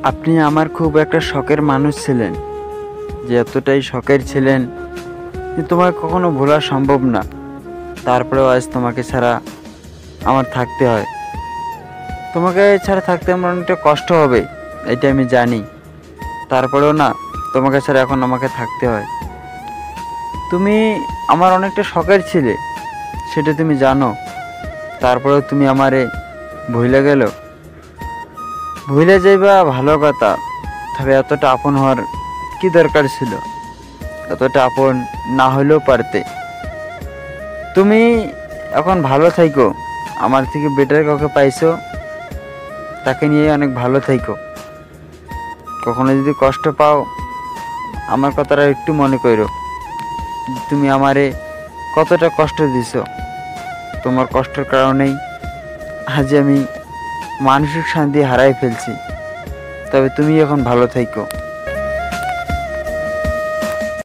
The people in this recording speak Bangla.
আপনি আমার খুব একটা শখের মানুষ ছিলেন, যে এতটাই শখের ছিলেন যে তোমাকে কখনো ভোলা সম্ভব না। তারপরেও আজ তোমাকে ছাড়া আমার থাকতে হয়। তোমাকে ছাড়া থাকতে আমার অনেকটা কষ্ট হবে, এটা আমি জানি। তারপরেও না, তোমাকে ছাড়া এখন আমাকে থাকতে হয়। তুমি আমার অনেকটা শখের ছিলে, সেটা তুমি জানো। তারপরেও তুমি আমারে ভুলে গেল। ভুলে যাইবা ভালো কথা, তবে এতটা আপন হওয়ার কি দরকার ছিল? এতটা আপন না হলেও পারতে। তুমি এখন ভালো থাইকো, আমার থেকে বেটার কাউকে পাইছো, তাকে নিয়ে অনেক ভালো থাইকো। কখনো যদি কষ্ট পাও, আমার কথাটা একটু মনে করো। তুমি আমারে কতটা কষ্ট দিছো, তোমার কষ্টের কারণেই আজ আমি মানসিক শান্তি হারাই ফেলছি। তবে তুমি এখন ভালো থাইকো।